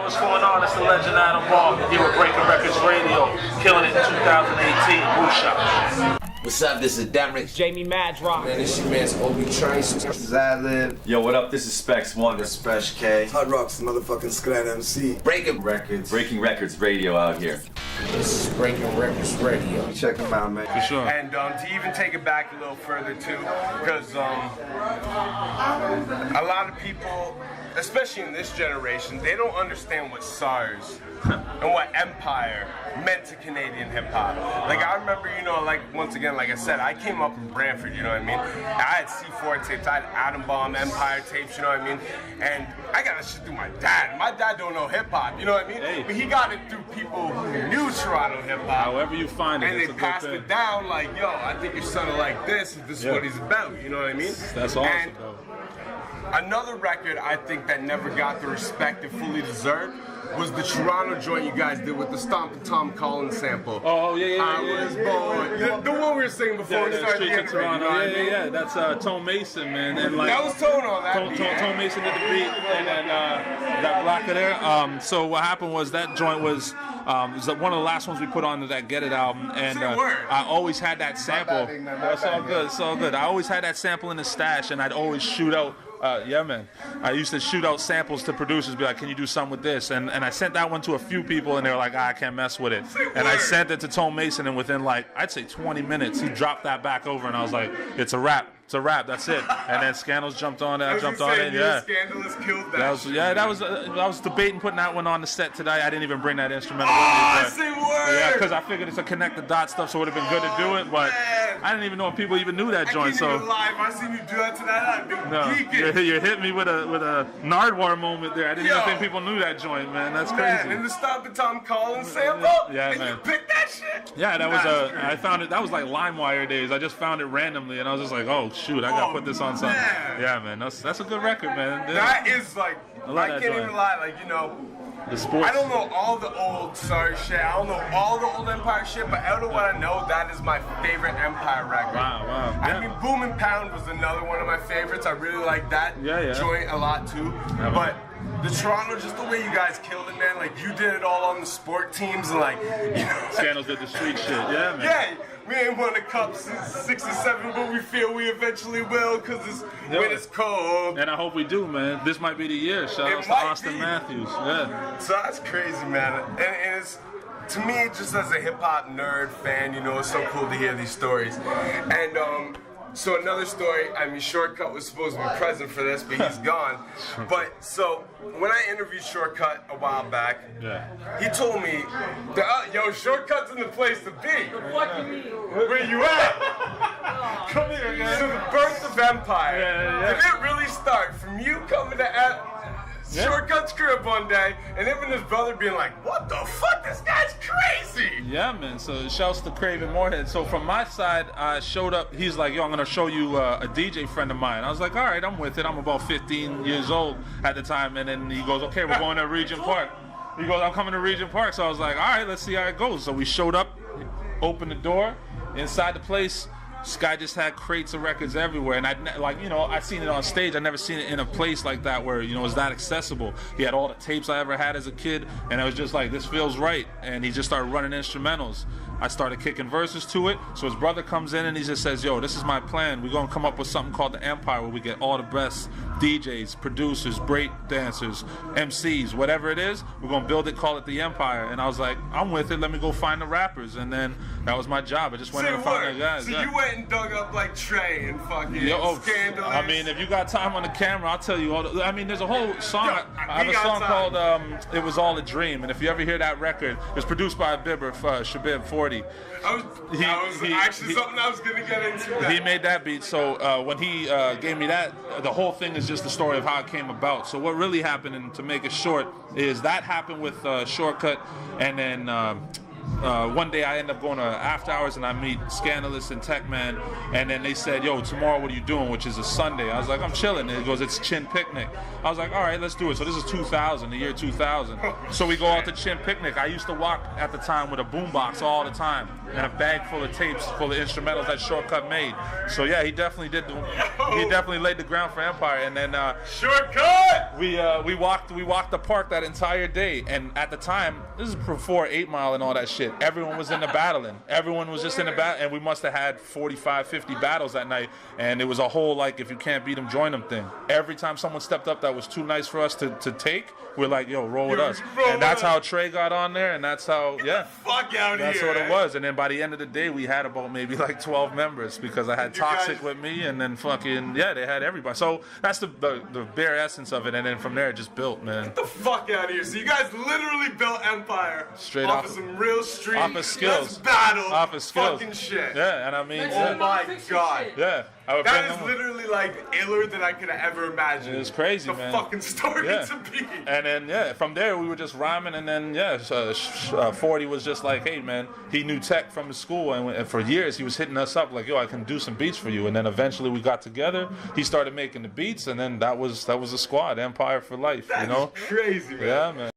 what's going on? It's the legend Adam Ball here with Wreckords Radio, killing it in 2018. Woo-shot. What's up? This is Derek. Jamie Madrock. Man, this your man's Obi Trace. This is Ad-Lib. Yo, what up? This is Spesh One. This is Spesh K. Hot Rock's motherfucking Skot MC. Breaking Records. Breaking Records Radio out here. This is Breaking Records Radio. Check them out, man. For sure. And to even take it back a little further too, because a lot of people, especially in this generation, they don't understand what SARS and what Empire meant to Canadian hip hop. Like I remember, you know, like once again, like I said, I came up in Brantford, you know what I mean? I had C4 tapes, I had Atom Bomb, Empire tapes, you know what I mean? And I got that shit through my dad. My dad don't know hip hop, you know what I mean? Hey. But he got it through people who knew Toronto hip hop. However you find it, and it's they a good passed thing. it down like, yo, I think your son will like this, if this is what he's about, you know what I mean? That's awesome, and bro. another record I think that never got the respect it fully deserved was the Toronto joint you guys did with the Stomp and Tom Collins sample. Oh, yeah. I was born. The one we were singing before we started the Streets of interview. Toronto. Yeah. That's Tone Mason, man. And like That was Tone on that beat. Tone Mason did the beat, and then that Blacker there. So what happened was that joint was one of the last ones we put on that Get It album, and I always had that sample. That's all good. It's all good. I always had that sample in the stash, and I'd always shoot out. Yeah, man. I used to shoot out samples to producers, be like, "Can you do something with this?" And I sent that one to a few people, and they were like, "I can't mess with it." And I sent it to Tone Mason, and within like I'd say 20 minutes, he dropped that back over, and I was like, "It's a wrap. It's a wrap. That's it." And then Scandals jumped on it. I jumped on it. Yeah. Scandalous killed that. That was. I was debating putting that one on the set today. I didn't even bring that instrumental with me. I say word. Yeah, because I figured it's a connect the dot stuff, so it would have been good to do it, but I didn't even know if people even knew that joint. I can't even lie. If I seen you do that to that, I'd be geeking. You hit me with a Nardwar moment there. I didn't even think people knew that joint, man. That's crazy. Man, and the Stomp and Tom Collins sample? Yeah, and man. you picked that shit? Yeah, that was I found it. That was like LimeWire days. I just found it randomly, and I was just like, oh shoot, I gotta put this on something. Man. Yeah, man. That's a good record, man. That is like, I that can't joint. even lie. Like, you know, The sports. I don't know all the old SARS shit. I don't know all the old Empire shit, but out of what I know, that is my favorite Empire record. Wow. I mean, Boom and Pound was another one of my favorites. I really like that joint a lot too. Yeah, but the Toronto, just the way you guys killed it, man. Like, you did it all on the sport teams, and like, you know. Scandals did the street shit. Yeah, man. Yeah, we ain't won a cup since '67, but we feel we eventually will, because when it's cold. And I hope we do, man. This might be the year. Shout out to Austin Matthews. Yeah. So that's crazy, man. And it's, to me, just as a hip-hop nerd fan, you know, it's so cool to hear these stories. And so another story, I mean, Shortcut was supposed to be present for this, but he's gone. But so when I interviewed Shortcut a while back, he told me, yo, Shortcut's in the place to be. Where you at? Come here, man. So the birth of Empire, did it really start from you coming to Shortcut's crib one day, and him and his brother being like, "What the fuck? This guy's crazy!" Yeah, man. So shouts to Craven Moorhead. So from my side, I showed up. He's like, "Yo, I'm gonna show you a DJ friend of mine." I was like, "All right, I'm with it." I'm about 15 years old at the time, and then he goes, "Okay, we're going to Regent Park." He goes, "I'm coming to Regent Park." So I was like, "All right, let's see how it goes." So we showed up, opened the door, inside the place. This guy just had crates of records everywhere, and I seen it on stage. I never seen it in a place like that where, you know, it's that accessible. He had all the tapes I ever had as a kid, and I was just like, this feels right. And he just started running instrumentals. I started kicking verses to it. So his brother comes in and he just says, "Yo, this is my plan. We're gonna come up with something called the Empire, where we get all the best DJs, producers, break dancers, MCs, whatever it is. We're gonna build it, call it the Empire." And I was like, "I'm with it. Let me go find the rappers." And then that was my job. I just went in and found the guys. So you went and dug up like Trey and fucking Scandalous. I mean, if you got time on the camera, I'll tell you all. There's a whole song. I have a song called "It Was All a Dream," and if you ever hear that record, it's produced by a Bibber, Shabib 40. That was actually something I was gonna get into. He made that beat. So when he gave me that, the whole thing is just the story of how it came about. So what really happened, and to make it short, is that happened with Shortcut, and then one day I end up going to after hours and I meet Scandalous and Tech Man, and then they said, yo, tomorrow what are you doing, which is a Sunday. I was like, I'm chilling. And it goes, it's Chin Picnic. I was like, all right, let's do it. So this is 2000, the year 2000. So we go out to Chin Picnic. I used to walk at the time with a boombox all the time and a bag full of tapes, full of instrumentals that Shortcut made. So yeah, he definitely laid the ground for Empire. And then Shortcut! we walked the park that entire day. And at the time, this is before 8 Mile and all that shit. Everyone was in the battling. Everyone was just in the battle, and we must have had 45, 50 battles that night. And it was a whole like, if you can't beat them, join them thing. Every time someone stepped up that was too nice for us to take, we're like, yo, roll with us. And that's how Trey got on there, and that's how, yeah. Fuck out That's here. what it was. And then by the end of the day, we had about maybe like 12 members because I had Toxic with me, and then fucking, yeah, they had everybody. So that's the bare essence of it. And then from there, it just built, man. Get the fuck out of here. So you guys literally built Empire Straight off off of some real street. off of skills. Let's battle. Off of skills. Fucking shit. Yeah, and I mean, Oh my god. yeah. I would bring That is them- literally like iller than I could have ever imagined. It's crazy, the man. fucking story Yeah. to be. And then, yeah, from there, we were just rhyming. And then, yeah, 40 was just like, hey, man, he knew Tech from his school. And for years, he was hitting us up like, yo, I can do some beats for you. And then eventually we got together. He started making the beats. And then that was a squad, Empire for life, That you know? is crazy, man. Yeah, man.